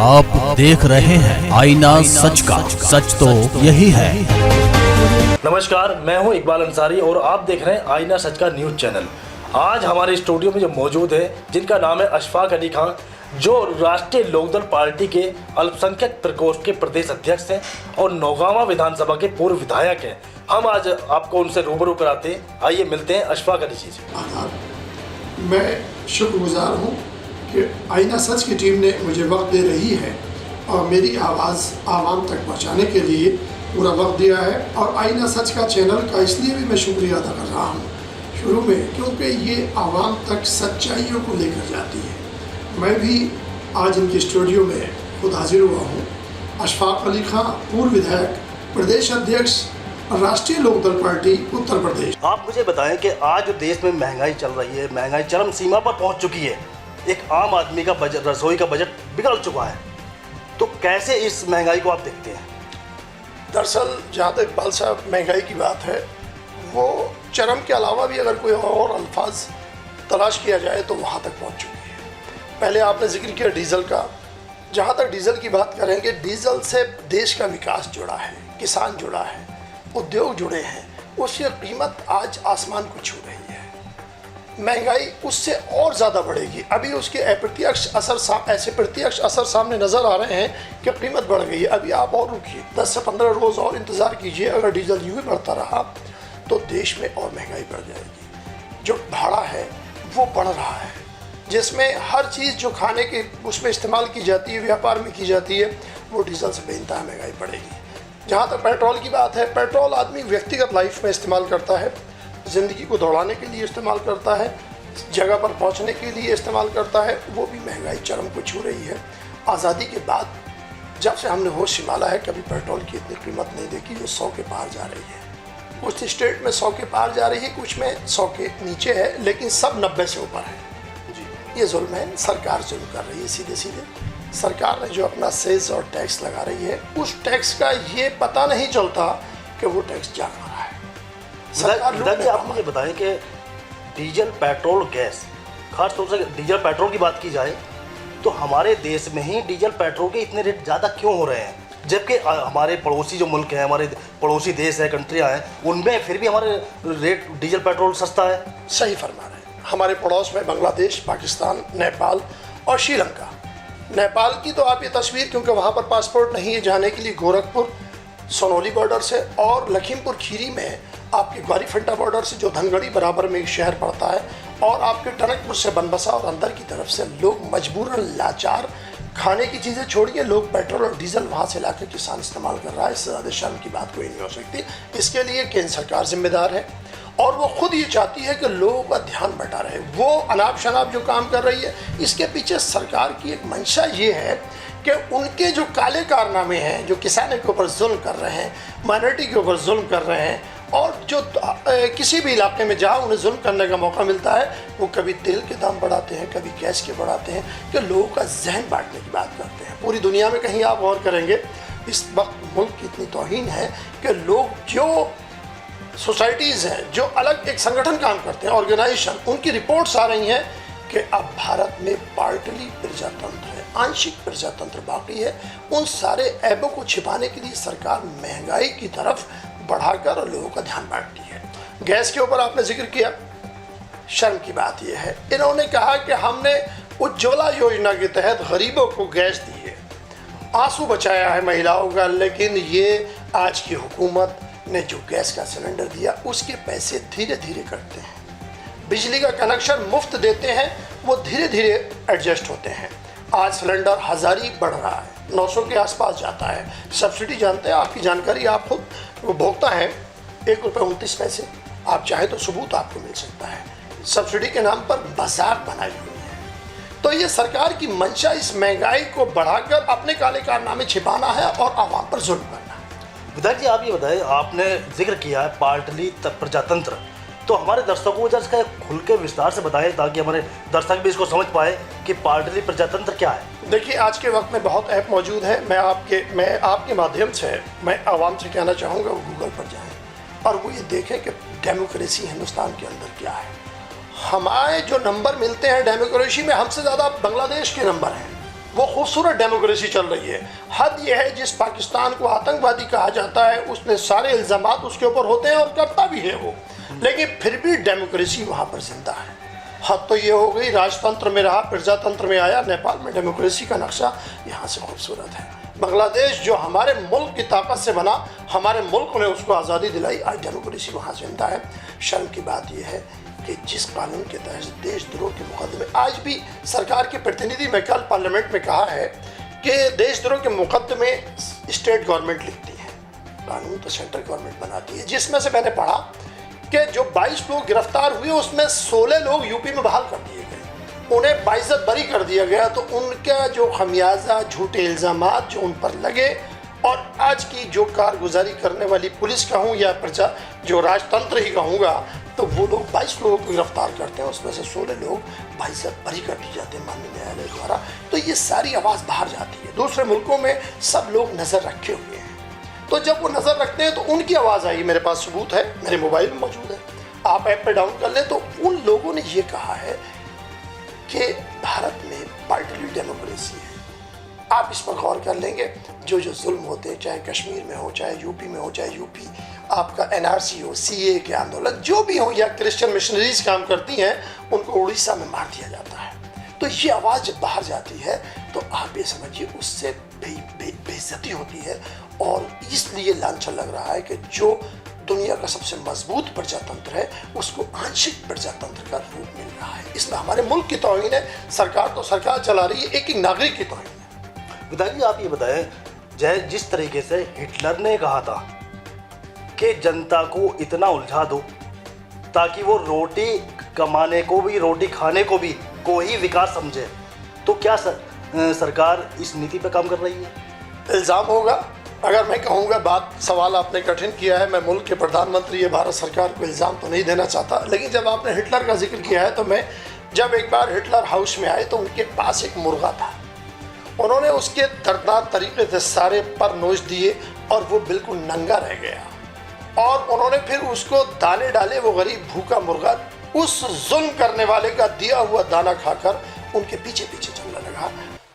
आप देख रहे हैं आईना सच का, सच तो यही है। नमस्कार, मैं हूं इकबाल अंसारी और आप देख रहे हैं आईना सच का न्यूज़ चैनल। आज हमारे स्टूडियो में जो मौजूद है, जिनका नाम है अशफाक अली खान, जो राष्ट्रीय लोकदल पार्टी के अल्पसंख्यक प्रकोष्ठ के प्रदेश अध्यक्ष हैं और नौगावा विधानसभा के पूर्व विधायक हैं। हम आज आपको उनसे रूबरू कराते हैं। आइए मिलते हैं अशफाक अली जी से। मैं शुक्रगुजार हूँ कि आईना सच की टीम ने मुझे वक्त दे रही है और मेरी आवाज़ आवाम तक पहुँचाने के लिए पूरा वक्त दिया है। और आईना सच का चैनल का इसलिए भी मैं शुक्रिया अदा कर रहा हूँ शुरू में, क्योंकि ये आवाम तक सच्चाइयों को लेकर जाती है। मैं भी आज इनके स्टूडियो में खुद हाजिर हुआ हूँ। अशफाक अली खान, पूर्व विधायक, प्रदेश अध्यक्ष, राष्ट्रीय लोकदल पार्टी उत्तर प्रदेश। आप मुझे बताएं कि आज जो देश में महंगाई चल रही है, महंगाई चरम सीमा पर पहुंच चुकी है, एक आम आदमी का बजट, रसोई का बजट बिगड़ चुका है, तो कैसे इस महंगाई को आप देखते हैं? दरअसल जहाँ तक इकबाल साहब महंगाई की बात है, वो चरम के अलावा भी अगर कोई और अल्फाज तलाश किया जाए तो वहाँ तक पहुँच चुकी है। पहले आपने जिक्र किया डीजल का। जहाँ तक डीजल की बात करेंगे, डीजल से देश का विकास जुड़ा है, किसान जुड़ा है, उद्योग जुड़े हैं, उसकी कीमत आज आसमान को छू रही है। महंगाई उससे और ज़्यादा बढ़ेगी। अभी उसके ऐसे प्रत्यक्ष असर सामने नज़र आ रहे हैं कि कीमत बढ़ गई है। अभी आप और रुकिए, 10 से 15 रोज़ और इंतज़ार कीजिए। अगर डीजल यूँ ही बढ़ता रहा तो देश में और महंगाई बढ़ जाएगी। जो भाड़ा है वो बढ़ रहा है, जिसमें हर चीज़ जो खाने के उसमें इस्तेमाल की जाती है, व्यापार में की जाती है, वो डीजल से बेइंतहा महंगाई बढ़ेगी। जहाँ तक पेट्रोल की बात है, पेट्रोल आदमी व्यक्तिगत लाइफ में इस्तेमाल करता है, ज़िंदगी को दौड़ाने के लिए इस्तेमाल करता है, जगह पर पहुँचने के लिए इस्तेमाल करता है, वो भी महंगाई चरम को छू रही है। आज़ादी के बाद जब से हमने होश संभाला है, कभी पेट्रोल की इतनी कीमत नहीं देखी जो 100 के पार जा रही है। कुछ स्टेट में 100 के पार जा रही है, कुछ में 100 के नीचे है, लेकिन सब 90 से ऊपर है। जी, ये जुल्म है, सरकार जुल्म कर रही है। सीधे सीधे सरकार ने जो अपना सेस और टैक्स लगा रही है, उस टैक्स का ये पता नहीं चलता कि वो टैक्स जा रहा है। सरकार आप मुझे बताएं कि डीजल, पेट्रोल, गैस, खास तौर से डीजल पेट्रोल की बात की जाए तो हमारे देश में ही डीजल पेट्रोल के इतने रेट ज़्यादा क्यों हो रहे हैं, जबकि हमारे पड़ोसी जो मुल्क हैं, हमारे पड़ोसी देश हैं, कंट्रियाँ हैं, उनमें फिर भी हमारे रेट डीजल पेट्रोल सस्ता है? सही फरमा रहे हैं। हमारे पड़ोस में बांग्लादेश, पाकिस्तान, नेपाल और श्रीलंका। नेपाल की तो आप ये तस्वीर, क्योंकि वहाँ पर पासपोर्ट नहीं है जाने के लिए, गोरखपुर सोनौली बॉर्डर से और लखीमपुर खीरी में आपके ग्वारीफंटा बॉर्डर से जो धनगढ़ी बराबर में एक शहर पड़ता है, और आपके टनकपुर से बनबसा और अंदर की तरफ से लोग मजबूरन लाचार, खाने की चीज़ें छोड़िए, लोग पेट्रोल और डीजल वहाँ से लाकर किसान इस्तेमाल कर रहा है। इससे ज़्यादा शर्म की बात कोई नहीं हो सकती। इसके लिए केंद्र सरकार जिम्मेदार है और वो खुद ये चाहती है कि लोगों का ध्यान बटा रहे। वो अनाप शनाप जो काम कर रही है, इसके पीछे सरकार की एक मंशा ये है कि उनके जो काले कारनामे हैं, जो किसानों के ऊपर जुल्म कर रहे हैं, माइनॉरिटी के ऊपर जुल्म कर रहे हैं, और जो किसी भी इलाके में जहाँ उन्हें जुल्म करने का मौका मिलता है, वो कभी तेल के दाम बढ़ाते हैं, कभी गैस के बढ़ाते हैं, कि लोगों का जहन बांटने की बात करते हैं। पूरी दुनिया में कहीं आप गौर करेंगे, इस वक्त मुल्क की इतनी तौहीन है कि लोग जो सोसाइटीज़ हैं, जो अलग एक संगठन काम करते हैं, ऑर्गेनाइजेशन, उनकी रिपोर्ट्स आ रही हैं कि अब भारत में पार्टली प्रजातंत्र है, आंशिक प्रजातंत्र बाकी है। उन सारे ऐबों को छिपाने के लिए सरकार महंगाई की तरफ बढ़ाकर लोगों का ध्यान बांटती है। गैस के ऊपर आपने जिक्र किया, शर्म की बात यह है, इन्होंने कहा कि हमने उज्ज्वला योजना के तहत गरीबों को गैस दी है, आंसू बचाया है महिलाओं का, लेकिन ये आज की हुकूमत ने जो गैस का सिलेंडर दिया, उसके पैसे धीरे धीरे कटते हैं। बिजली का कनेक्शन मुफ्त देते हैं, वो धीरे धीरे एडजस्ट होते हैं। आज सिलेंडर हज़ारी बढ़ रहा है, 900 के आसपास जाता है। सब्सिडी जानते हैं, आपकी जानकारी, आप खुद उपभोक्ता हैं, ₹1.29। आप चाहें तो सबूत आपको मिल सकता है। सब्सिडी के नाम पर मजाक बनाई हुई है। तो ये सरकार की मंशा इस महंगाई को बढ़ाकर अपने काले कारनामे छिपाना है और आवाम पर जुल्म करना है। विधायक जी, आप ये बताएं, आपने जिक्र किया है पार्टली प्रजातंत्र, तो हमारे दर्शकों को जरा इसका खुल के विस्तार से बताएं ताकि हमारे दर्शक भी इसको समझ पाए कि पार्टली प्रजातंत्र क्या है। देखिए, आज के वक्त में बहुत ऐप मौजूद है। मैं आपके माध्यम से मैं आवाम से कहना चाहूँगा, वो गूगल पर जाएं और वो ये देखें कि डेमोक्रेसी हिंदुस्तान के अंदर क्या है। हमारे जो नंबर मिलते हैं डेमोक्रेसी में, हमसे ज़्यादा बांग्लादेश के नंबर हैं। वो खूबसूरत डेमोक्रेसी चल रही है। हद यह है जिस पाकिस्तान को आतंकवादी कहा जाता है उसने सारे इल्ज़ामात उसके ऊपर होते हैं और करता भी है वो, लेकिन फिर भी डेमोक्रेसी वहाँ पर जिंदा है। हद तो ये हो गई, राजतंत्र में रहा, प्रजातंत्र में आया, नेपाल में डेमोक्रेसी का नक्शा यहाँ से खूबसूरत है। बांग्लादेश जो हमारे मुल्क की ताकत से बना, हमारे मुल्क ने उसको आज़ादी दिलाई, आज डेमोक्रेसी वहाँ जिंदा है। शर्म की बात यह है कि जिस कानून के तहत देशद्रोह के मुकदमे, आज भी सरकार के प्रतिनिधि ने कल पार्लियामेंट में कहा है कि देशद्रोह के मुकदमे स्टेट गवर्नमेंट लिखती है, कानून तो सेंट्रल गवर्नमेंट बनाती है। जिसमें से मैंने पढ़ा कि जो 22 लोग गिरफ्तार हुए उसमें 16 लोग यूपी में बहाल कर दिए गए, उन्हें बाइज्जत बरी कर दिया गया। तो उनका जो खमियाजा, झूठे इल्ज़ामात जो उन पर लगे, और आज की जो कारगुजारी करने वाली पुलिस कहूँ या प्रजा जो राजतंत्र ही कहूँगा, तो वो लोग 22 लोगों को गिरफ्तार करते हैं, उसमें से 16 लोग बाइज्जत बरी कर दिए जाते हैं माननीय न्यायालय द्वारा। तो ये सारी आवाज़ बाहर जाती है। दूसरे मुल्कों में सब लोग नज़र रखे हुए हैं, तो जब वो नज़र रखते हैं तो उनकी आवाज़ आई। मेरे पास सबूत है, मेरे मोबाइल में मौजूद है, आप ऐप पे डाउन कर लें। तो उन लोगों ने ये कहा है कि भारत में पार्टी डेमोक्रेसी है। आप इस पर गौर कर लेंगे, जो जो जुल्म होते हैं, चाहे कश्मीर में हो, चाहे यूपी में हो, चाहे यूपी आपका एनआरसी हो, सीए के आंदोलन जो भी हो, या क्रिश्चियन मिशनरीज काम करती हैं, उनको उड़ीसा में मार दिया जाता है। तो ये आवाज़ जब बाहर जाती है तो आप ये समझिए उससे बेइज्जती होती है, और इसलिए लांछन लग रहा है कि जो दुनिया का सबसे मजबूत प्रजातंत्र है उसको आंशिक प्रजातंत्र का रूप मिल रहा है। इसमें हमारे मुल्क की तौहीन है। सरकार तो सरकार चला रही है, एक नागरिक की तौहीन है। विधायक जी, आप ये बताएं, जिस तरीके से हिटलर ने कहा था कि जनता को इतना उलझा दो ताकि वो रोटी कमाने को भी, रोटी खाने को भी कोई विकास समझे, तो क्या सरकार इस नीति पे काम कर रही है? इल्ज़ाम होगा अगर मैं कहूँगा, बात सवाल आपने कठिन किया है। मैं मुल्क के प्रधानमंत्री, भारत सरकार को इल्ज़ाम तो नहीं देना चाहता, लेकिन जब आपने हिटलर का जिक्र किया है तो मैं जब एक बार हिटलर हाउस में आए तो उनके पास एक मुर्गा था। उन्होंने उसके दर्दनाक तरीके से सारे पर नोच दिए और वो बिल्कुल नंगा रह गया, और उन्होंने फिर उसको दाने डाले। वो गरीब भूखा मुर्गा उस जुल्म करने वाले का दिया हुआ दाना खाकर उनके पीछे पीछे चलने लगा।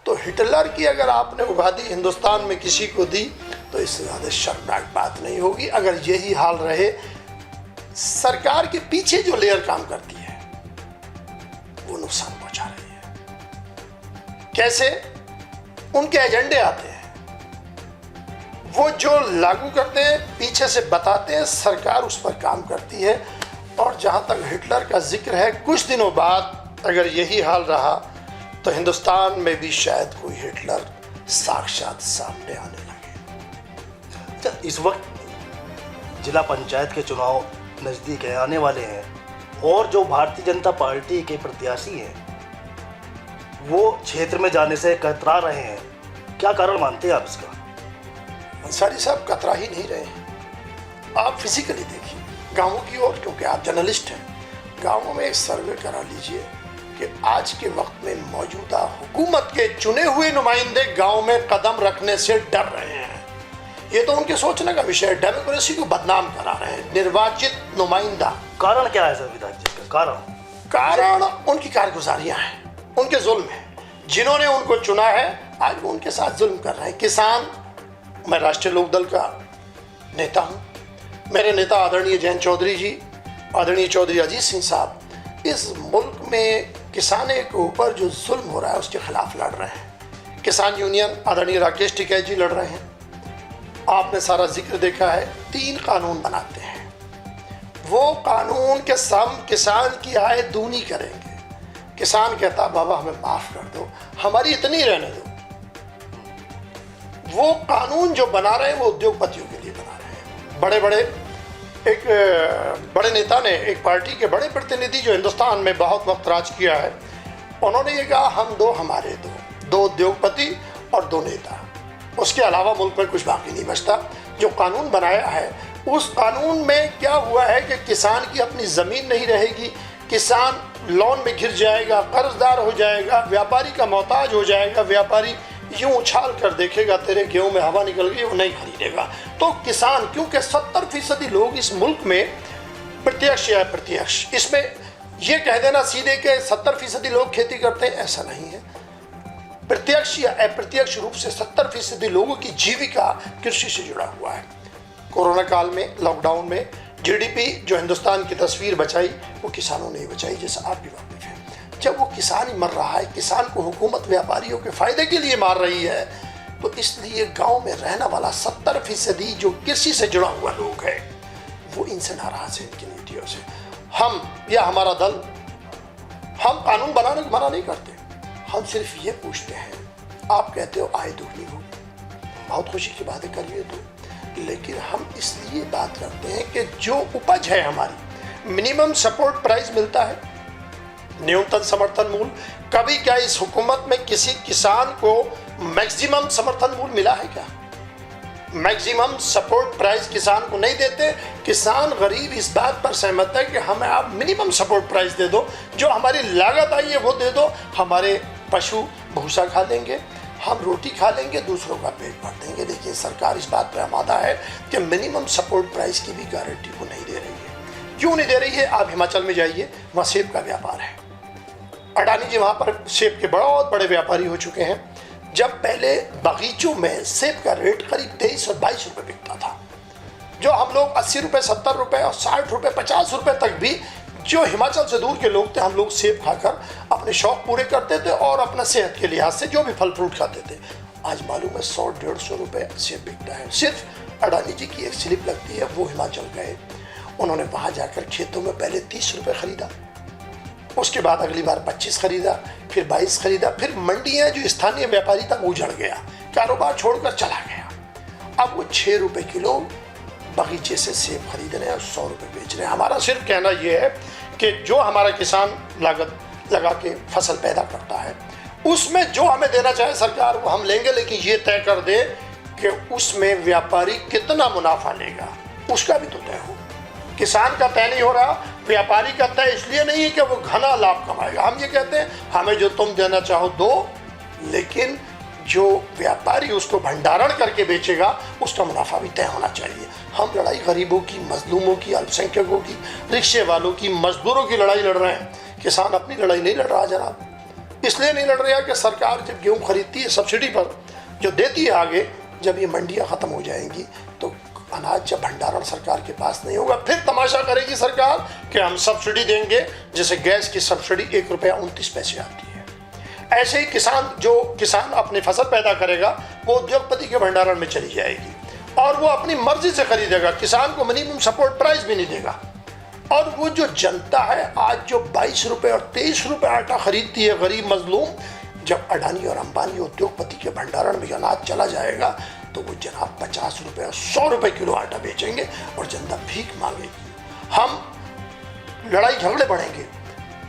तो हिटलर की अगर आपने उपाधि हिंदुस्तान में किसी को दी तो इससे ज़्यादा शर्मनाक बात नहीं होगी। अगर यही हाल रहे, सरकार के पीछे जो लेयर काम करती है वो नुकसान पहुंचा रही है। कैसे? उनके एजेंडे आते हैं, वो जो लागू करते हैं, पीछे से बताते हैं, सरकार उस पर काम करती है। और जहां तक हिटलर का जिक्र है, कुछ दिनों बाद अगर यही हाल रहा तो हिंदुस्तान में भी शायद कोई हिटलर साक्षात सामने आने लगे। अच्छा, इस वक्त जिला पंचायत के चुनाव नज़दीक है, आने वाले हैं, और जो भारतीय जनता पार्टी के प्रत्याशी हैं वो क्षेत्र में जाने से कतरा रहे हैं, क्या कारण मानते हैं आप इसका? अंसारी साहब कतरा ही नहीं रहे हैं। आप फिजिकली देखिए गाँवों की ओर, क्योंकि आप जर्नलिस्ट हैं, गाँवों में एक सर्वे करा लीजिए कि आज के वक्त में मौजूदा हुकूमत के चुने हुए नुमाइंदे गाँव में कदम रखने से डर रहे हैं। ये तो उनके सोचने का विषय है। डेमोक्रेसी को बदनाम करा रहे हैं निर्वाचित नुमाइंदा। कारण क्या है सर विधायक जी का? कारण उनकी कारगुजारियां हैं, उनके जुल्म हैं। जिन्होंने उनको चुना है आज वो उनके साथ जुल्म कर रहे हैं। किसान, मैं राष्ट्रीय लोकदल का नेता हूं, मेरे नेता आदरणीय जयंत चौधरी जी, आदरणीय चौधरी अजीत सिंह साहब इस मुल्क में किसानों के ऊपर जो जुल्म हो रहा है उसके खिलाफ लड़ रहे हैं। किसान यूनियन आदरणीय राकेश टिकैत जी लड़ रहे हैं। आपने सारा जिक्र देखा है, 3 कानून बनाते हैं। वो कानून के सम किसान की आय दूनी करेंगे। किसान कहता बाबा हमें माफ कर दो, हमारी इतनी रहने दो। वो कानून जो बना रहे हैं वो उद्योगपतियों के लिए बना रहे हैं। बड़े नेता ने, एक पार्टी के बड़े प्रतिनिधि जो हिंदुस्तान में बहुत वक्त राज किया है, उन्होंने ये कहा हम दो, हमारे दो उद्योगपति और 2 नेता, उसके अलावा मुल्क में कुछ बाकी नहीं बचता। जो कानून बनाया है उस कानून में क्या हुआ है कि किसान की अपनी ज़मीन नहीं रहेगी, किसान लोन में घिर जाएगा, कर्जदार हो जाएगा, व्यापारी का मोहताज हो जाएगा। व्यापारी यूं उछाल कर देखेगा तेरे गेहूं में हवा निकल गई, वो नहीं खरीदेगा। तो किसान, क्योंकि 70% लोग इस मुल्क में प्रत्यक्ष या अप्रत्यक्ष, इसमें यह कह देना सीधे कि 70% लोग खेती करते हैं, ऐसा नहीं है। प्रत्यक्ष या अप्रत्यक्ष रूप से 70% लोगों की जीविका कृषि से जुड़ा हुआ है। कोरोना काल में, लॉकडाउन में जीडीपी जो हिंदुस्तान की तस्वीर बचाई वो किसानों ने ही बचाई, जैसा आप भी वाकिफ हैं। जब वो किसान ही मर रहा है, किसान को हुकूमत व्यापारियों के फायदे के लिए मार रही है, तो इसलिए गांव में रहने वाला 70% जो कृषि से जुड़ा हुआ लोग है वो इनसे नाराज है, इनकी नीतियों से। हम या हमारा दल, हम कानून बनाने को मना नहीं करते, हम सिर्फ ये पूछते हैं, आप कहते हो आय दुगनी होगी, बहुत खुशी की बातें करिए तो, लेकिन हम इसलिए बात करते हैं कि जो उपज है हमारी, मिनिमम सपोर्ट प्राइस मिलता है, न्यूनतम समर्थन मूल्य, कभी क्या इस हुकूमत में किसी किसान को मैक्सिमम समर्थन मूल्य मिला है क्या? मैक्सिमम सपोर्ट प्राइस किसान को नहीं देते। किसान गरीब इस बात पर सहमत है कि हमें आप मिनिमम सपोर्ट प्राइस दे दो, जो हमारी लागत आई है वो दे दो, हमारे पशु भूसा खा लेंगे, हम रोटी खा लेंगे, दूसरों का पेट भर देंगे। देखिए सरकार इस बात पर आमादा है कि मिनिमम सपोर्ट प्राइस की भी गारंटी को नहीं दे रही है। क्यों नहीं दे रही है? आप हिमाचल में जाइए, वहाँ सेब का व्यापार है, अडानी जी वहाँ पर सेब के बहुत बड़े व्यापारी हो चुके हैं। जब पहले बगीचों में सेब का रेट करीब 23 और 22 रुपये बिकता था, जो हम लोग 80 रुपये, 70 रुपये और 60 रुपये, 50 रुपये तक भी, जो हिमाचल से दूर के लोग थे, हम लोग सेब खाकर अपने शौक पूरे करते थे और अपना सेहत के लिहाज से जो भी फल फ्रूट खाते थे। आज मालूम है 100-150 रुपये सेब बिकता है। सिर्फ अडानी जी की एक स्लिप लगती है, वो हिमाचल गए, उन्होंने वहाँ जाकर खेतों में पहले 30 रुपये खरीदा, उसके बाद अगली बार 25 खरीदा, फिर 22 खरीदा, फिर मंडियाँ जो स्थानीय व्यापारी था वो उजड़ गया, कारोबार छोड़कर चला गया। अब वो 6 रुपये किलो बगीचे से सेब खरीद रहे हैं और 100 रुपये बेच रहे हैं। हमारा सिर्फ कहना ये है कि जो हमारा किसान लागत लगा के फसल पैदा करता है, उसमें जो हमें देना चाहे सरकार वो हम लेंगे, लेकिन ये तय कर दे कि उसमें व्यापारी कितना मुनाफा लेगा, उसका भी तो तय हो। किसान का तय नहीं हो रहा, व्यापारी का तय इसलिए नहीं है कि वो घना लाभ कमाएगा। हम ये कहते हैं हमें जो तुम देना चाहो दो, लेकिन जो व्यापारी उसको भंडारण करके बेचेगा उसका मुनाफा भी तय होना चाहिए। हम लड़ाई गरीबों की, मजलूमों की, अल्पसंख्यकों की, रिक्शे वालों की, मजदूरों की लड़ाई लड़ रहे हैं। किसान अपनी लड़ाई नहीं लड़ रहा जनाब, इसलिए नहीं लड़ रहा कि सरकार जब गेहूँ खरीदती है सब्सिडी पर, जो देती है आगे, जब ये मंडियाँ ख़त्म हो जाएंगी तो अनाज जब भंडारण सरकार के पास नहीं होगा, फिर तमाशा करेगी सरकार कि हम सब्सिडी देंगे, जैसे गैस की सब्सिडी 1 रुपया 29 पैसे आती है। ऐसे ही किसान अपनी फसल पैदा करेगा वो उद्योगपति के भंडारण में चली जाएगी और वो अपनी मर्जी से खरीदेगा, किसान को मिनिमम सपोर्ट प्राइस भी नहीं देगा। और वो जो जनता है आज जो 22 रुपये और 23 रुपये आटा खरीदती है, गरीब मजलूम, जब अडानी और अंबानी उद्योगपति के भंडारण में अनाज चला जाएगा तो वो जनाब 50 रुपये और 100 रुपये किलो आटा बेचेंगे और जनता भीख मांगेगी। हम लड़ाई झगड़े बढ़ेंगे,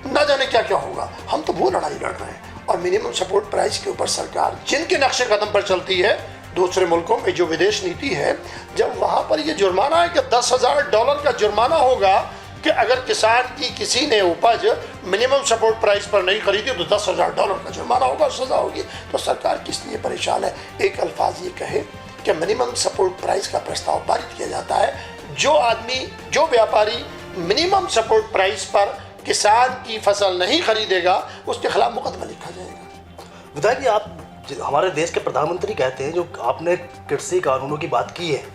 न जाने क्या क्या होगा। हम तो वो लड़ाई लड़ रहे हैं। और मिनिमम सपोर्ट प्राइस के ऊपर सरकार जिनके नक्शे कदम पर चलती है, दूसरे मुल्कों में जो विदेश नीति है, जब वहाँ पर ये जुर्माना है कि $10,000 का जुर्माना होगा कि अगर किसान की किसी ने उपज मिनिमम सपोर्ट प्राइस पर नहीं खरीदी तो $10,000 का जुर्माना होगा, सजा होगी, तो सरकार किस लिए परेशान है? एक अल्फाज ये कहे कि मिनिमम सपोर्ट प्राइस का प्रस्ताव पारित किया जाता है, जो आदमी, जो व्यापारी मिनिमम सपोर्ट प्राइस पर किसान की फसल नहीं खरीदेगा उसके खिलाफ मुकदमा लिखा जाएगा। विधायक जी, आप हमारे देश के प्रधानमंत्री कहते हैं, जो आपने कृषि कानूनों की बात की है,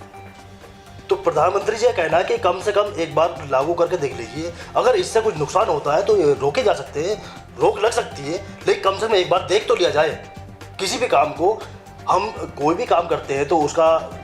तो प्रधानमंत्री जी का कहना है कि कम से कम एक बार लागू करके देख लीजिए, अगर इससे कुछ नुकसान होता है तो ये रोके जा सकते हैं, रोक लग सकती है, लेकिन कम से कम एक बार देख तो लिया जाए। किसी भी काम को, हम कोई भी काम करते हैं तो उसका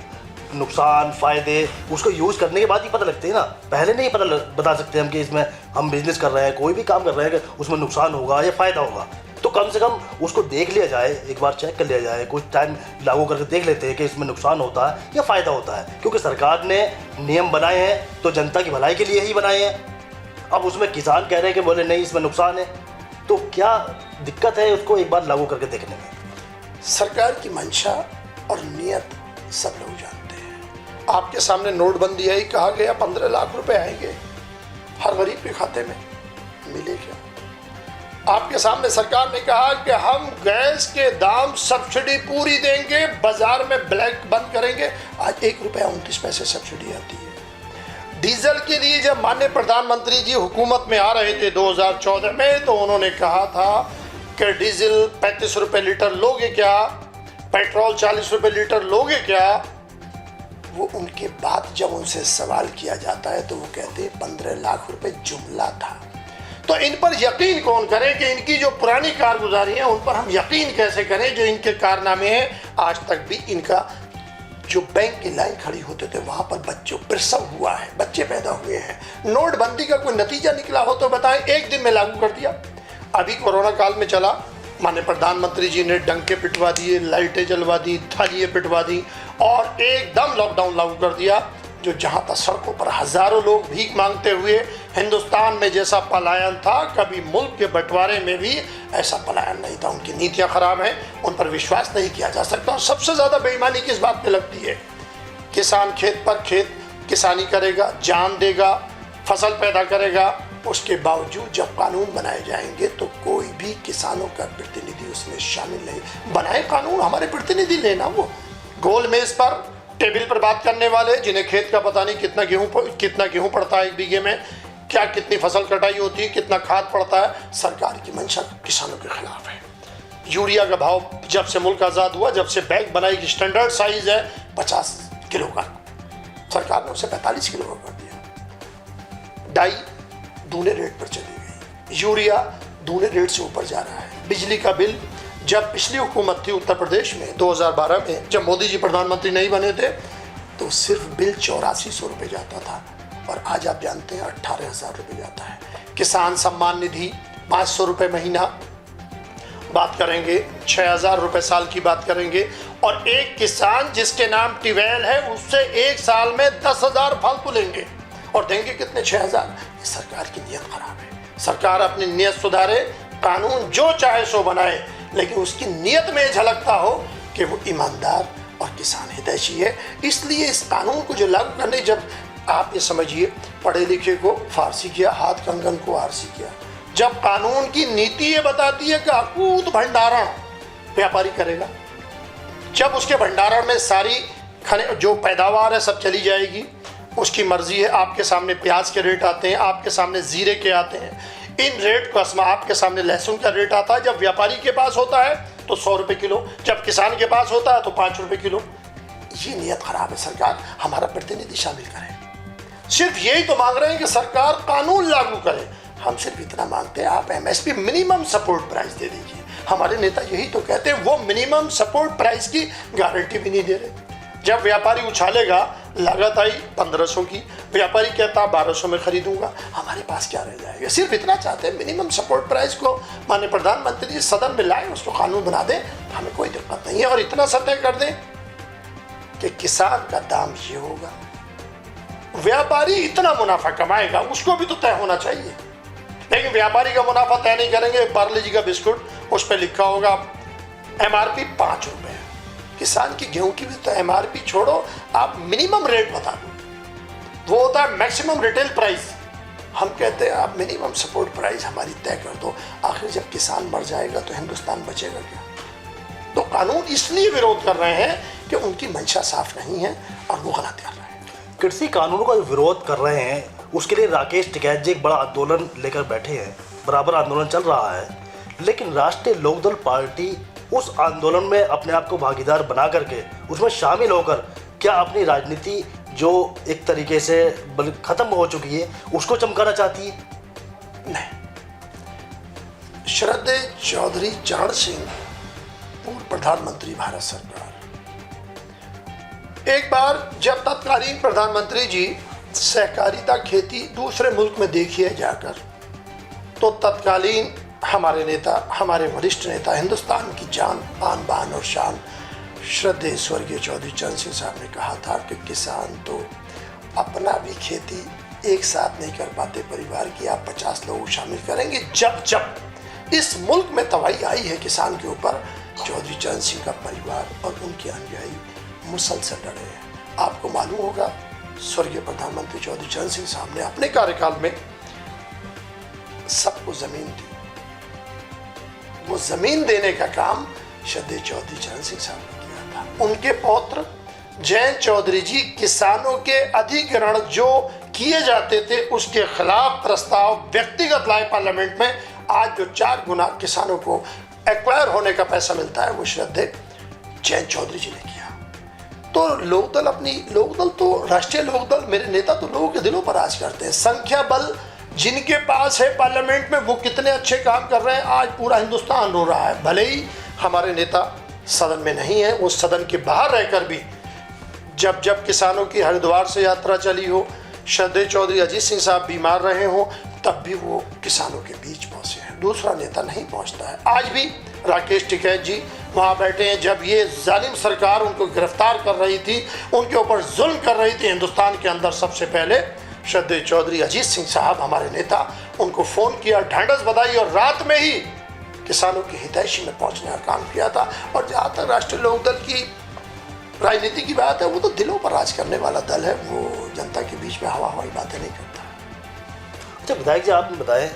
नुकसान फ़ायदे उसको यूज़ करने के बाद ही पता लगते हैं ना, पहले नहीं बता सकते हम कि इसमें हम बिजनेस कर रहे हैं, कोई भी काम कर रहे हैं कि उसमें नुकसान होगा या फ़ायदा होगा। तो कम से कम उसको देख लिया जाए, एक बार चेक कर लिया जाए, कुछ टाइम लागू करके देख लेते हैं कि इसमें नुकसान होता है या फ़ायदा होता है, क्योंकि सरकार ने नियम बनाए हैं तो जनता की भलाई के लिए ही बनाए हैं। अब उसमें किसान कह रहे हैं कि बोले नहीं इसमें नुकसान है, तो क्या दिक्कत है उसको एक बार लागू करके देखने में? सरकार की मंशा और नीयत सब लोग जानते हैं। आपके सामने नोटबंदी आई, कहा गया 15 लाख रुपए आएंगे हर गरीब के खाते में, मिले क्या? आपके सामने सरकार ने कहा कि हम गैस के दाम सब्सिडी पूरी देंगे, बाजार में ब्लैक बंद करेंगे, आज 1 रुपया 29 पैसे सब्सिडी आती है। डीजल के लिए जब माननीय प्रधानमंत्री जी हुकूमत में आ रहे थे 2014 में, तो उन्होंने कहा था कि डीजल 35 रुपये लीटर लोगे क्या, पेट्रोल 40 रुपये लीटर लोगे क्या, वो उनके बाद जब उनसे सवाल किया जाता है तो वो कहते हैं 15 लाख रुपए जुमला था। तो इन पर यकीन कौन करे कि इनकी जो पुरानी कारगुजारी है उन पर हम यकीन कैसे करें, जो इनके कारनामे हैं। आज तक भी इनका जो बैंक की लाइन खड़ी होते थे वहां पर बच्चों प्रसव हुआ है, बच्चे पैदा हुए हैं। नोटबंदी का कोई नतीजा निकला हो तो बताएं, एक दिन में लागू कर दिया। अभी कोरोना काल में चला, माननीय प्रधानमंत्री जी ने डंके पिटवा दिए, लाइटें जलवा दी, थालियां पिटवा दी और एकदम लॉकडाउन लागू कर दिया। जो जहां तक सड़कों पर हजारों लोग भीख मांगते हुए, हिंदुस्तान में जैसा पलायन था कभी मुल्क के बंटवारे में भी ऐसा पलायन नहीं था। उनकी नीतियां खराब हैं, उन पर विश्वास नहीं किया जा सकता। और सबसे ज्यादा बेईमानी किस बात पे लगती है? किसान खेत पर खेत किसानी करेगा, जान देगा, फसल पैदा करेगा, उसके बावजूद जब कानून बनाए जाएंगे तो कोई भी किसानों का प्रतिनिधि उसमें शामिल नहीं। बनाए कानून, हमारे प्रतिनिधि लेना, वो गोल मेज पर टेबल पर बात करने वाले जिन्हें खेत का पता नहीं कितना गेहूं पड़ता है एक बीघे में, क्या कितनी फसल कटाई होती है, कितना खाद पड़ता है। सरकार की मंशा किसानों के खिलाफ है। यूरिया का भाव जब से मुल्क आज़ाद हुआ, जब से बैग बनाई की स्टैंडर्ड साइज है 50 किलो का, सरकार ने उसे 45 किलो का कर दिया। डाई दूने रेट पर चली गई, यूरिया दूने रेट से ऊपर जा रहा है। बिजली का बिल, जब पिछली हुकूमत थी उत्तर प्रदेश में 2012 में, जब मोदी जी प्रधानमंत्री नहीं बने थे, तो सिर्फ बिल 8400 रुपये जाता था और आज आप जानते हैं 18,000 रुपये जाता है। किसान सम्मान निधि 500 रुपये महीना बात करेंगे, 6,000 रुपये साल की बात करेंगे। और एक किसान जिसके नाम ट्यूबवेल है उससे एक साल में 10,000 फालतू लेंगे और देंगे कितने? 6,000। ये सरकार की नीयत खराब है। सरकार अपनी नीयत सुधारे, कानून जो चाहे सो बनाए, लेकिन उसकी नीयत में झलकता हो कि वो ईमानदार और किसान हितैषी है। इसलिए इस कानून को जो लागू करने, जब आप ये समझिए पढ़े लिखे को फारसी किया, हाथ कंगन को आरसी किया। जब कानून की नीति ये बताती है कि अकूत भंडारण व्यापारी करेगा, जब उसके भंडारण में सारी जो पैदावार है सब चली जाएगी, उसकी मर्जी है। आपके सामने प्याज के रेट आते हैं, आपके सामने जीरे के आते हैं, इन रेट को आपके सामने लहसुन का रेट आता है। जब व्यापारी के पास होता है तो 100 रुपये किलो, जब किसान के पास होता है तो 5 रुपये किलो। ये नीयत खराब है। सरकार हमारा प्रतिनिधि शामिल करे। सिर्फ यही तो मांग रहे हैं कि सरकार कानून लागू करे। हम सिर्फ इतना मांगते हैं, आप MSP मिनिमम सपोर्ट प्राइस दे दीजिए। हमारे नेता यही तो कहते हैं, वो मिनिमम सपोर्ट प्राइस की गारंटी भी नहीं दे रहे। जब व्यापारी उछालेगा, लागत आई 1500 की, व्यापारी कहता 1200 में खरीदूंगा, हमारे पास क्या रह जाएगा? सिर्फ इतना चाहते हैं, मिनिमम सपोर्ट प्राइस को माननीय प्रधानमंत्री जी सदन में लाए, उसको कानून बना दें, हमें कोई दिक्कत नहीं है। और इतना सतह कर दें कि किसान का दाम ये होगा, व्यापारी इतना मुनाफा कमाएगा, उसको भी तो तय होना चाहिए। लेकिन व्यापारी का मुनाफा तय नहीं करेंगे। पार्ले जी का बिस्कुट, उस पर लिखा होगा MRP 5 रुपये। किसान की गेहूं की भी तो MRP छोड़ो, आप मिनिमम रेट बता दो, वो होता है मैक्सिमम रिटेल प्राइस। हम कहते हैं आप मिनिमम सपोर्ट प्राइस हमारी तय कर दो। आखिर जब किसान मर जाएगा तो हिंदुस्तान बचेगा क्या? तो कानून इसलिए विरोध कर रहे हैं कि उनकी मंशा साफ नहीं है और वो गलत कर रहे हैं। कृषि कानूनों का विरोध कर रहे हैं, उसके लिए राकेश टिकैत जी एक बड़ा आंदोलन लेकर बैठे हैं, बराबर आंदोलन चल रहा है। लेकिन राष्ट्रीय लोकदल पार्टी उस आंदोलन में अपने आप को भागीदार बना करके उसमें शामिल होकर क्या अपनी राजनीति जो एक तरीके से खत्म हो चुकी है उसको चमकाना चाहती है? नहीं। श्रद्धेय चौधरी चरण सिंह, पूर्व प्रधानमंत्री भारत सरकार, एक बार जब तत्कालीन प्रधानमंत्री जी सहकारिता खेती दूसरे मुल्क में देखिए जाकर, तो तत्कालीन हमारे नेता, हमारे वरिष्ठ नेता, हिंदुस्तान की जान, आन बान और शान श्रद्धेय स्वर्गीय चौधरी चरण सिंह साहब ने कहा था कि किसान तो अपना भी खेती एक साथ नहीं कर पाते, परिवार की आप 50 लोग शामिल करेंगे। जब जब इस मुल्क में तबाही आई है किसान के ऊपर, चौधरी चरण सिंह का परिवार और उनके अनुयायी मुसलसल लड़े हैं। आपको मालूम होगा, स्वर्गीय प्रधानमंत्री चौधरी चरण सिंह साहब ने अपने कार्यकाल में सबको जमीन दी। वो जमीन देने का काम श्रद्धेय चौधरी चरण सिंह साहब ने किया था। उनके पौत्र जयंत चौधरी जी किसानों के अधिग्रहण जो किए जाते थे उसके खिलाफ प्रस्ताव व्यक्तिगत लाए पार्लियामेंट में। आज जो 4 गुना किसानों को एक्वायर होने का पैसा मिलता है वो श्रद्धेय जयंत चौधरी जी ने किया। तो लोकदल तो राष्ट्रीय लोकदल, मेरे नेता तो लोगों के दिलों पर राज करते हैं। संख्या बल जिनके पास है पार्लियामेंट में, वो कितने अच्छे काम कर रहे हैं, आज पूरा हिंदुस्तान रो रहा है। भले ही हमारे नेता सदन में नहीं है, वो सदन के बाहर रहकर भी जब जब किसानों की हरिद्वार से यात्रा चली हो, श्रद्धेय चौधरी अजीत सिंह साहब बीमार रहे हों, तब भी वो किसानों के बीच पहुंचे हैं। दूसरा नेता नहीं पहुंचता है। आज भी राकेश टिकैत जी वहाँ बैठे हैं। जब ये जालिम सरकार उनको गिरफ्तार कर रही थी, उनके ऊपर जुल्म कर रही थी हिंदुस्तान के अंदर, सबसे पहले श्रद्धेय चौधरी अजीत सिंह साहब हमारे नेता, उनको फ़ोन किया, ढांढस बधाई और रात में ही किसानों की हितैषी में पहुँचने का काम किया था। और जहाँ तक राष्ट्रीय लोकदल की राजनीति की बात है, वो तो दिलों पर राज करने वाला दल है, वो जनता के बीच में हवा हवाई बातें नहीं करता। अच्छा विधायक जी, आपने बताया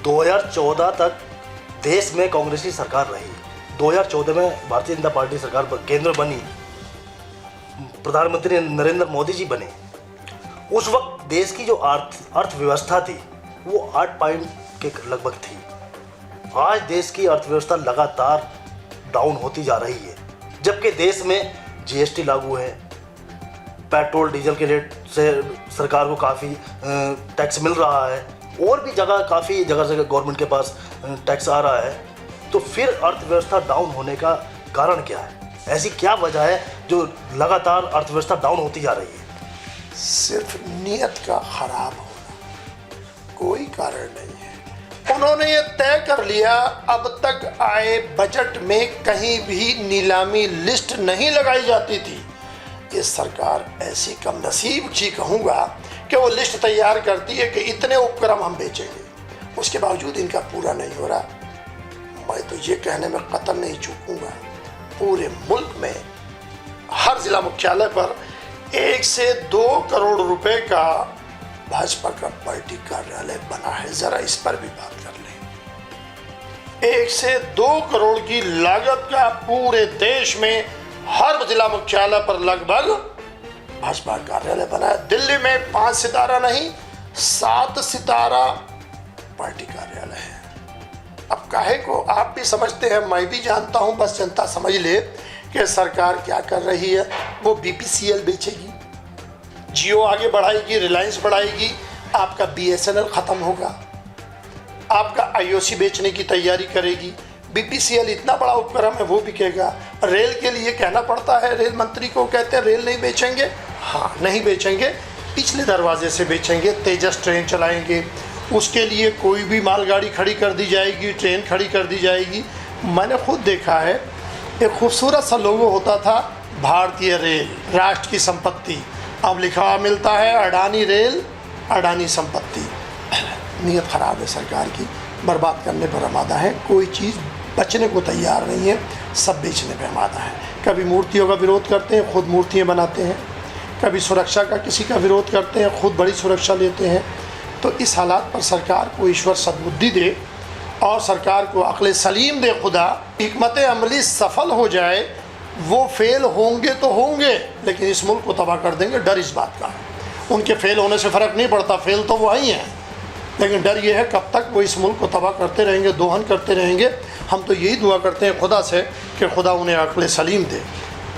2014 तक देश में कांग्रेस की सरकार रही। 2014 में भारतीय जनता पार्टी सरकार केंद्र बनी, प्रधानमंत्री नरेंद्र मोदी जी बने। उस वक्त देश की जो अर्थव्यवस्था थी वो 8 पॉइंट के लगभग थी। आज देश की अर्थव्यवस्था लगातार डाउन होती जा रही है, जबकि देश में जीएसटी लागू है, पेट्रोल डीजल के रेट से सरकार को काफ़ी टैक्स मिल रहा है, और भी काफ़ी जगह से गवर्नमेंट के पास टैक्स आ रहा है। तो फिर अर्थव्यवस्था डाउन होने का कारण क्या है? ऐसी क्या वजह है जो लगातार अर्थव्यवस्था डाउन होती जा रही है? सिर्फ नीयत का खराब होना, कोई कारण नहीं है। उन्होंने ये तय कर लिया, अब तक आए बजट में कहीं भी नीलामी लिस्ट नहीं लगाई जाती थी। ये सरकार ऐसी कम नसीब जी कहूँगा कि वो लिस्ट तैयार करती है कि इतने उपक्रम हम बेचेंगे, उसके बावजूद इनका पूरा नहीं हो रहा। मैं तो ये कहने में कतई नहीं चूकूंगा, पूरे मुल्क में हर जिला मुख्यालय पर 1 से 2 करोड़ रुपए का भाजपा का पार्टी कार्यालय बना है। जरा इस पर भी बात कर लें। 1 से 2 करोड़ की लागत का पूरे देश में हर जिला मुख्यालय पर लगभग भाजपा कार्यालय बना है। दिल्ली में 5 सितारा नहीं, 7 सितारा पार्टी कार्यालय है। अब काहे को आप भी समझते हैं, मैं भी जानता हूं, बस जनता समझ ले कि सरकार क्या कर रही है। वो बीपीसीएल बेचेगी, जियो आगे बढ़ाएगी, रिलायंस बढ़ाएगी, आपका बीएसएनएल खत्म होगा, आपका आईओसी बेचने की तैयारी करेगी। बीपीसीएल इतना बड़ा उपक्रम है, वो बिकेगा। रेल के लिए कहना पड़ता है, रेल मंत्री को कहते हैं रेल नहीं बेचेंगे। हाँ, नहीं बेचेंगे, पिछले दरवाजे से बेचेंगे, तेजस ट्रेन चलाएंगे, उसके लिए कोई भी मालगाड़ी खड़ी कर दी जाएगी, ट्रेन खड़ी कर दी जाएगी। मैंने खुद देखा है, एक खूबसूरत सा लोगो होता था, भारतीय रेल, राष्ट्र की संपत्ति। अब लिखा मिलता है अडानी रेल, अडानी संपत्ति। नीयत खराब है सरकार की, बर्बाद करने पर आमादा है, कोई चीज़ बचने को तैयार नहीं है, सब बेचने पर आमादा है। कभी मूर्तियों का विरोध करते हैं, खुद मूर्तियाँ बनाते हैं, कभी सुरक्षा का किसी का विरोध करते हैं, खुद बड़ी सुरक्षा लेते हैं। तो इस हालात पर सरकार को ईश्वर सद्बुद्धि दे और सरकार को अक्ल सलीम दे खुदा, हिकमत अमली सफल हो जाए। वो फेल होंगे तो होंगे, लेकिन इस मुल्क को तबाह कर देंगे, डर इस बात का है। उनके फेल होने से फ़र्क नहीं पड़ता, फेल तो वही हैं, लेकिन डर ये है कब तक वो इस मुल्क को तबाह करते रहेंगे, दोहन करते रहेंगे। हम तो यही दुआ करते हैं खुदा से कि खुदा उन्हें अक्ल सलीम दे।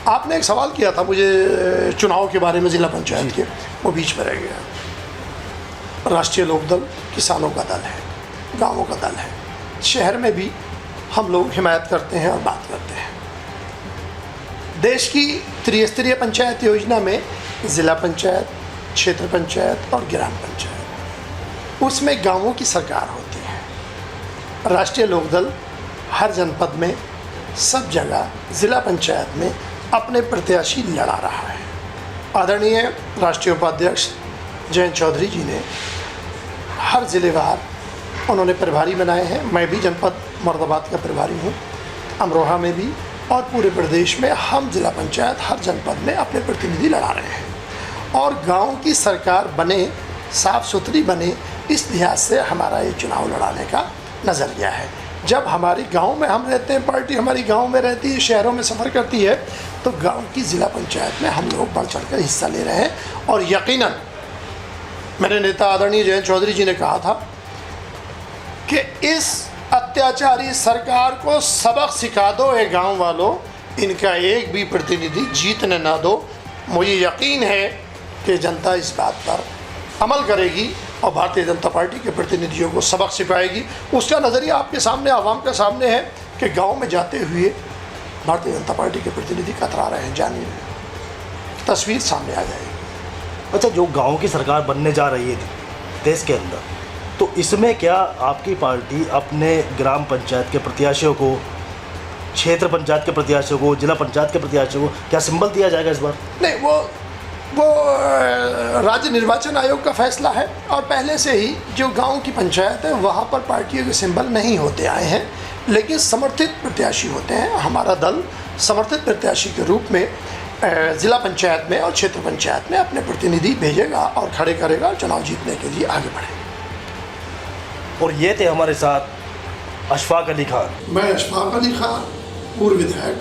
आपने एक सवाल किया था मुझे चुनाव के बारे में, ज़िला पंचायत के, वो बीच में रह गया। राष्ट्रीय लोकदल किसानों का दल है, गाँवों का दल है। शहर में भी हम लोग हिमायत करते हैं और बात करते हैं। देश की त्रिस्तरीय पंचायत योजना में ज़िला पंचायत, क्षेत्र पंचायत और ग्राम पंचायत, उसमें गाँवों की सरकार होती है। राष्ट्रीय लोकदल हर जनपद में, सब जगह ज़िला पंचायत में अपने प्रत्याशी लड़ा रहा है। आदरणीय राष्ट्रीय उपाध्यक्ष जयंत चौधरी जी ने हर ज़िलेवार उन्होंने प्रभारी बनाए हैं। मैं भी जनपद मुरादाबाद का प्रभारी हूँ, अमरोहा में भी, और पूरे प्रदेश में हम ज़िला पंचायत हर जनपद में अपने प्रतिनिधि लड़ा रहे हैं। और गांव की सरकार बने, साफ़ सुथरी बने, इस लिहाज से हमारा ये चुनाव लड़ाने का नज़रिया है। जब हमारी गांव में हम रहते हैं, पार्टी हमारी गांव में रहती है, शहरों में सफ़र करती है, तो गांव की ज़िला पंचायत में हम लोग बढ़ चढ़ कर हिस्सा ले रहे हैं। और यकीनन मेरे नेता आदरणीय जयंत चौधरी जी ने कहा था कि इस अत्याचारी सरकार को सबक सिखा दो ये गांव वालों, इनका एक भी प्रतिनिधि जीतने ना दो। मुझे यकीन है कि जनता इस बात पर अमल करेगी और भारतीय जनता पार्टी के प्रतिनिधियों को सबक सिखाएगी। उसका नज़रिया आपके सामने, आवाम के सामने है कि गांव में जाते हुए भारतीय जनता पार्टी के प्रतिनिधि कतरा रहे हैं, जानिए, तस्वीर सामने आ जाएगी। अच्छा, जो गांव की सरकार बनने जा रही है देश के अंदर, तो इसमें क्या आपकी पार्टी अपने ग्राम पंचायत के प्रत्याशियों को, क्षेत्र पंचायत के प्रत्याशियों को, जिला पंचायत के प्रत्याशियों को क्या सिंबल दिया जाएगा इस बार? नहीं, वो राज्य निर्वाचन आयोग का फैसला है और पहले से ही जो गांव की पंचायत है वहाँ पर पार्टियों के सिंबल नहीं होते आए हैं, लेकिन समर्थित प्रत्याशी होते हैं। हमारा दल समर्थित प्रत्याशी के रूप में जिला पंचायत में और क्षेत्र पंचायत में अपने प्रतिनिधि भेजेगा और खड़े करेगा, चुनाव जीतने के लिए आगे बढ़ेगा। और ये थे हमारे साथ अशफाक अली खान। मैं अशफाक अली खान, पूर्व विधायक,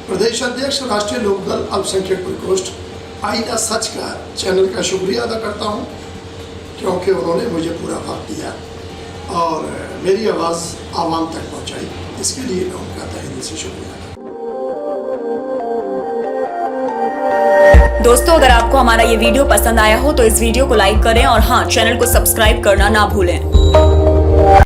प्रदेश अध्यक्ष, राष्ट्रीय लोकदल अल्पसंख्यक प्रकोष्ठ आईना सच का चैनल का शुक्रिया अदा करता हूं, क्योंकि उन्होंने मुझे पूरा वक्त दिया और मेरी आवाज़ आवाम तक पहुंचाई। इसके लिए मैं उनका तहे दिल से शुक्रिया। दोस्तों, अगर आपको हमारा ये वीडियो पसंद आया हो तो इस वीडियो को लाइक करें और हाँ, चैनल को सब्सक्राइब करना ना भूलें।